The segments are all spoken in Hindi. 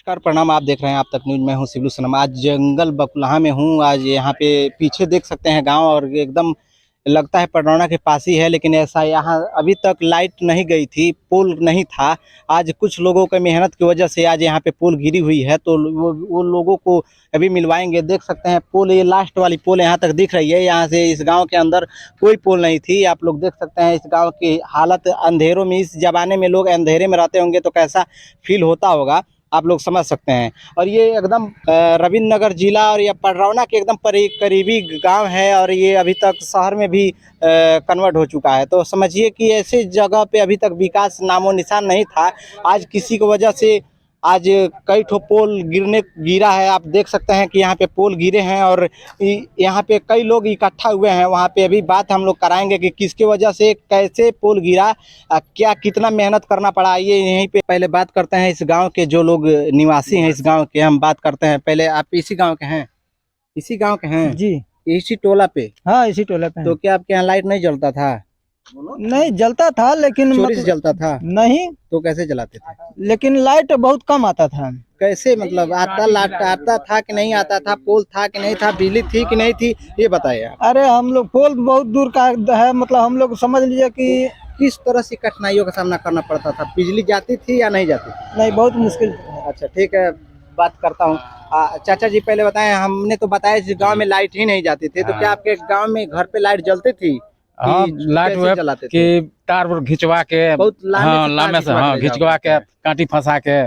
नमस्कार प्रणाम। आप देख रहे हैं आप तक न्यूज। मैं हूं सिब्लू सनम। आज जंगल बकुलाहा में हूं। आज यहाँ पे पीछे देख सकते हैं गांव, और एकदम लगता है पडरौना के पास ही है, लेकिन ऐसा यहाँ अभी तक लाइट नहीं गई थी, पोल नहीं था। आज कुछ लोगों की मेहनत की वजह से आज यहाँ पे पोल गिरी हुई है, तो वो लोगों को अभी मिलवाएंगे। देख सकते हैं पोल, ये लास्ट वाली पोल यहाँ तक दिख रही है। यहाँ से इस गाँव के अंदर कोई पोल नहीं थी। आप लोग देख सकते हैं इस गाँव की हालत अंधेरों में, इस जमाने में लोग अंधेरे में रहते होंगे तो कैसा फील होता होगा, आप लोग समझ सकते हैं। और ये एकदम रविंद्र नगर जिला और ये पडरौना के एकदम करीबी गांव है, और ये अभी तक शहर में भी कन्वर्ट हो चुका है। तो समझिए कि ऐसे जगह पे अभी तक विकास नामो निशान नहीं था। आज किसी की वजह से आज कई ठो पोल गिरा है। आप देख सकते हैं कि यहाँ पे पोल गिरे हैं, और यहाँ पे कई लोग इकट्ठा हुए हैं। वहाँ पे अभी बात हम लोग कराएंगे कि किसके वजह से कैसे पोल गिरा, क्या कितना मेहनत करना पड़ा। ये यहीं पे पहले बात करते हैं इस गांव के जो लोग निवासी हैं, इस गांव के हम बात करते हैं। पहले आप इसी गांव के हैं? इसी गांव के हैं जी। इसी टोला पे? हाँ, इसी टोले पे तो हैं। क्या आपके यहाँ लाइट नहीं जलता था? नहीं जलता था, लेकिन चोरी से जलता था? नहीं, तो कैसे जलाते थे? लेकिन लाइट बहुत कम आता था। कैसे, मतलब आता था कि नहीं आता था? पोल था कि नहीं था? बिजली थी कि नहीं थी? ये बताइए आप। अरे हम लोग पोल बहुत दूर का है, मतलब हम लोग समझ लीजिए कि किस तरह से कठिनाइयों का सामना करना पड़ता था? बिजली जाती थी या नहीं जाती थी? नहीं, बहुत मुश्किल। अच्छा ठीक है, बात करता हूँ। चाचा जी पहले बताएं, हमने तो बताया इस गांव में लाइट ही नहीं जाती थी, तो क्या आपके गांव में घर पे लाइट जलती थी? हाँ, लाइट वेब जलाते थे? कि तार पर घिंचवा के बहुत लामे से घिंचवा के काटी फंसा के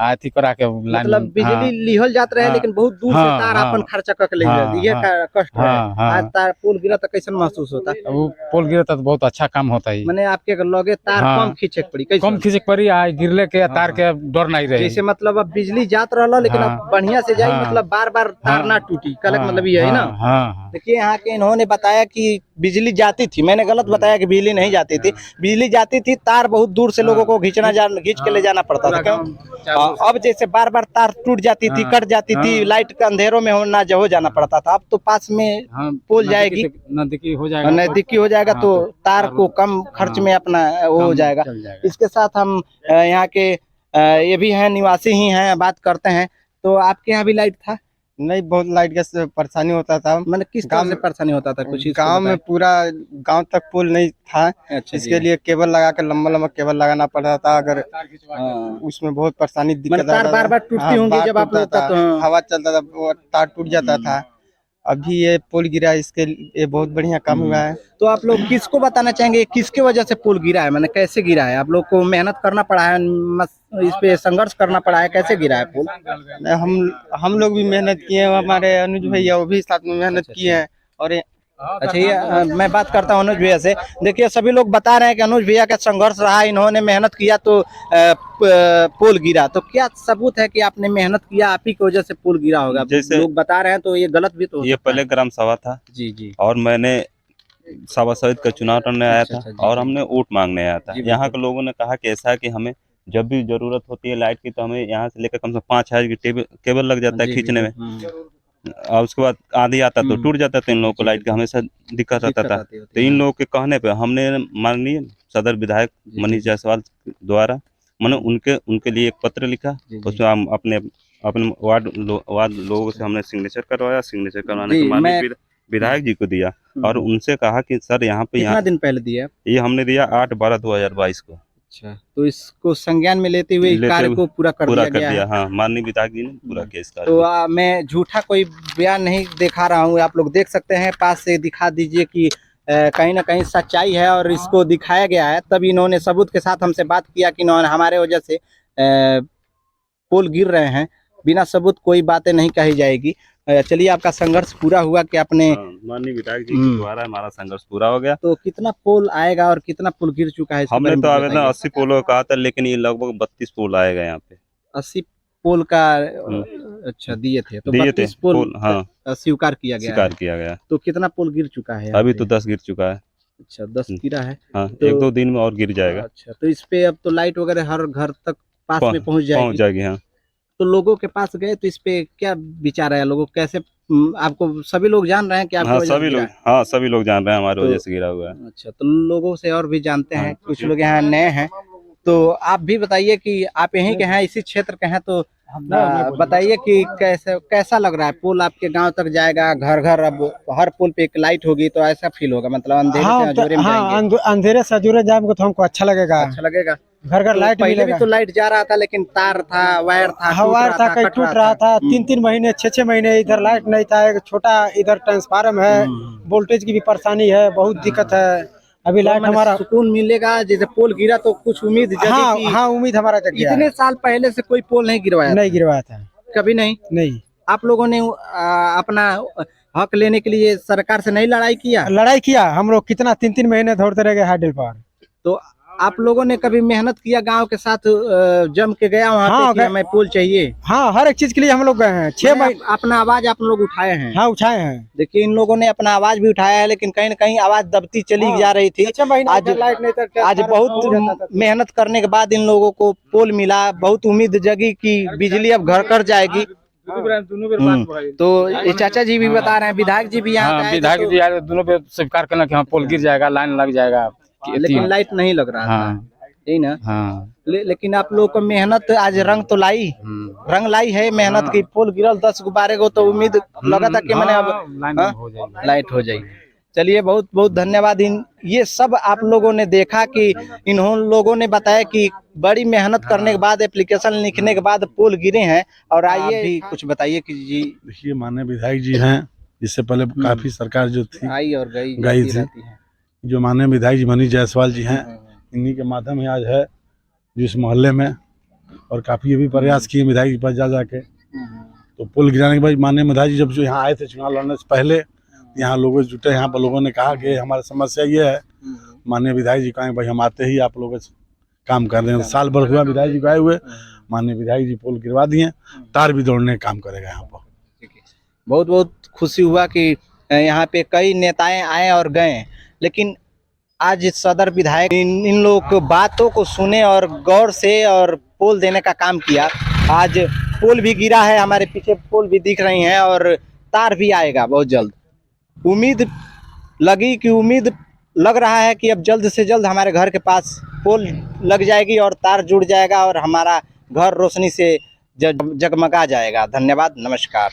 अथी करा के मतलब बिजली लिहल जात रहे, लेकिन बहुत दूर से तार अपन खर्चा करके ले जाते। ये कष्ट है। आज तार पोल गिरा तो कैसा महसूस होता? वो पोल गिरा तो बहुत अच्छा काम होता है। मैंने आपके लगे तार कम खींचे पड़ी, कम खींचे पड़ी, गिरले के तार के डर नहीं रही। जैसे मतलब अब बिजली जात रहा, लेकिन अब बढ़िया से जाए, मतलब बार बार तार ना टूटी। कल मतलब ये है ना। देखिए यहाँ के इन्होंने बताया कि बिजली जाती थी, मैंने गलत बताया कि बिजली नहीं जाती थी। बिजली जाती थी, तार बहुत दूर से लोगों को घींच के ले जाना पड़ता था। क्यों? अब जैसे बार बार तार टूट जाती थी, कट जाती थी, लाइट के अंधेरों में होना हो जाना पड़ता था। अब तो पास में पोल जाएगी, नजदीकी हो जाएगा, नजदीकी हो जाएगा, तो तार को कम खर्च में अपना वो हो जाएगा। इसके साथ हम यहाँ के ये भी हैं, निवासी ही हैं, बात करते हैं। तो आपके यहाँ भी लाइट था? नहीं, बहुत लाइट का परेशानी होता था। मतलब किस तरह से परेशानी होता था? कुछ गांव में पूरा गांव तक पुल नहीं था। अच्छा, इसके लिए केबल लगा के लंबा लंबा केबल लगाना पड़ता था। अगर उसमें बहुत परेशानी दिक्कत तार बार बार टूटती होंगी जब आप लोग का, तो हवा चलता था, वो तार टूट जाता था। अभी ये पुल गिरा, इसके लिए बहुत बढ़िया काम हुआ है। तो आप लोग किसको बताना चाहेंगे, किसके वजह से पुल गिरा है? मैंने कैसे गिरा है? आप लोग को मेहनत करना पड़ा है, इस पे संघर्ष करना पड़ा है, कैसे गिरा है पुल? हम लोग भी मेहनत किए हैं, हमारे अनुज भैया वो भी साथ में मेहनत किए हैं। और अच्छा, ये मैं बात करता हूँ अनुज भैया से। देखिए सभी लोग बता रहे हैं कि अनुज भैया का संघर्ष रहा, इन्होंने मेहनत किया तो पोल गिरा। तो क्या सबूत है कि आपने मेहनत किया, आप ही की वजह से पोल गिरा होगा? जैसे लोग बता रहे हैं, तो ये गलत भी तो हो ये सकता है। पहले ग्राम सभा था जी जी। और मैंने सभा सहित का चुनाव करने आया था, और हमने वोट मांगने आया था। यहाँ के लोगों ने कहा कि ऐसा है कि हमें जब भी जरूरत होती है लाइट की, तो हमें यहाँ से लेकर कम से 5,000 की केबल लग जाता है खींचने में, और उसके बाद आधी आता तो टूट जाता था। इन लोगों को लाइट का हमेशा दिक्कत रहता था। तो इन लोगों के कहने पे हमने माननीय सदर विधायक मनीष जायसवाल द्वारा मैंने उनके लिए एक पत्र लिखा। उसमें हम अपने वार्ड लोगों से हमने सिग्नेचर करवाया। सिग्नेचर करवाने के माननीय विधायक जी को दिया, और उनसे कहा कि सर यहाँ पे कितना दिन पहले दिया? ये हमने दिया 8/12/2022 को। अच्छा, तो इसको संज्ञान में लेते हुए कार्य को पूरा कर दिया है। हाँ, माननीय विधायक जी ने पूरा किया इस कार्य तो मैं झूठा कोई बयान नहीं दिखा रहा हूँ, आप लोग देख सकते हैं। पास से दिखा दीजिए कि कहीं ना कहीं सच्चाई है, और इसको दिखाया गया है। तब इन्होंने सबूत के साथ हमसे बात किया कि इन्होंने हमारे वजह से पोल गिर रहे हैं। बिना सबूत कोई बातें नहीं कही जाएगी। चलिए, आपका संघर्ष पूरा हुआ कि आपने माननीय विधायक जी के द्वारा हमारा संघर्ष पूरा हो गया। तो कितना पोल आएगा और कितना पोल गिर चुका है? हमने तो आवेदन 80 पोलों का कहा था, लेकिन ये लगभग 32 पोल आएगा यहाँ पे। 80 पोल का? अच्छा, दिए थे तो 32 पोल स्वीकार किया गया। तो कितना पोल गिर चुका है? अभी तो 10 गिर चुका है। अच्छा, 10 गिरा है। हाँ, तो 1-2 दिन में और गिर जाएगा। अच्छा, तो इस पे अब तो लाइट वगैरह हर घर तक पास में पहुंच जाएगी। हाँ। तो लोगों के पास गए तो इस पे क्या विचार है? लोगों कैसे, आपको सभी लोग जान रहे हैं कि आपकी वजह से गिरा है? सभी लोग जान रहे हैं हमारी वजह से गिरा हुआ है। अच्छा, तो लोगों से और भी जानते हैं, कुछ लोग यहाँ नए हैं। तो आप भी बताइए कि आप यहीं के हैं, इसी क्षेत्र के हैं, तो बताइए कि कैसा लग रहा है? पुल आपके गांव तक जाएगा, घर घर, अब हर पुल पे एक लाइट होगी तो ऐसा फील होगा, मतलब अंधेरे से अजूरे में जाएंगे। अंधेरे से अजूरे जाएंगे तो हमको अच्छा लगेगा। अच्छा लगेगा। घर घर तो लाइट पहले भी तो लाइट जा रहा था, लेकिन तार था, वायर था, वायर था, कहीं टूट रहा था। 3-3 महीने 6-6 महीने इधर लाइट नहीं था। एक छोटा इधर ट्रांसफार्मर है, वोल्टेज की भी परेशानी है, बहुत दिक्कत है। अभी तो लाइट हमारा सुकून मिलेगा। जैसे पोल गिरा तो कुछ उम्मीद जगी कि हाँ उम्मीद हमारा जग गया। इतने साल पहले से कोई पोल नहीं गिरवाया था कभी नहीं। आप लोगों ने अपना हक लेने के लिए सरकार से नहीं लड़ाई किया? हम लोग कितना 3-3 महीने दौड़ते रह गए हार्डिल पर। तो आप लोगों ने कभी मेहनत किया, गांव के साथ जम के गया वहाँ पे कि हमें पुल चाहिए? हाँ, हर एक चीज के लिए हम लोग गए हैं। 6 महीने अपना आवाज आप लोग उठाए हैं? हाँ, उठाए हैं। देखिए, इन लोगों ने अपना आवाज भी उठाया है, लेकिन कहीं न कहीं आवाज दबती चली जा रही थी। आज बहुत मेहनत करने के बाद इन लोगों को पोल मिला, बहुत उम्मीद जगी कि बिजली अब घर कर जाएगी। तो ये चाचा जी भी बता रहे हैं, विधायक जी भी यहाँ, विधायक जी आए, दोनों पे स्वीकार करना कि हाँ पोल गिर जाएगा, लाइन लग जाएगा, लेकिन लाइट नहीं लग रहा था, यही ना? लेकिन आप लोग को मेहनत आज रंग तो लाई, रंग लाई है मेहनत की। पोल गिरल 10 को 12 को, तो उम्मीद लगा था कि मैंने अब लाइट हो जाएगी। चलिए, बहुत बहुत धन्यवाद। ये सब आप लोगों ने देखा कि इन्होंने लोगों ने बताया कि बड़ी मेहनत करने के बाद, एप्लीकेशन लिखने के बाद पोल गिरे हैं। और आइए भी कुछ बताइए कि जी। देखिए, माननीय विधायक जी हैं, इससे पहले काफी सरकार जो थी आई और गई थी। जो माननीय विधायक जी मनीष जायसवाल जी हैं, इन्हीं के माध्यम ही आज है जिस मोहल्ले में, और काफी ये भी प्रयास किए विधायक जी पर जाके। तो पुल गिराने के बाद माननीय विधायक जी जब जो यहाँ आए थे चुनाव लड़ने से पहले, यहाँ लोगों जुटे, यहाँ पर लोगों ने कहा कि हमारी समस्या ये है। माननीय विधायक जी कहें भाई हम आते ही आप लोगों से काम कर रहे हैं। साल भर हुआ विधायक जी गए हुए, माननीय विधायक जी पुल गिरवा दिए, तार भी दौड़ने का काम करेगा यहाँ पर। बहुत बहुत खुशी हुआ कि यहाँ पे कई नेताएं आए और गए, लेकिन आज सदर विधायक इन लोगों को बातों को सुने और गौर से और पोल देने का काम किया। आज पोल भी गिरा है, हमारे पीछे पोल भी दिख रही हैं, और तार भी आएगा बहुत जल्द। उम्मीद लग रहा है कि अब जल्द से जल्द हमारे घर के पास पोल लग जाएगी और तार जुड़ जाएगा और हमारा घर रोशनी से जगमगा जाएगा। धन्यवाद, नमस्कार।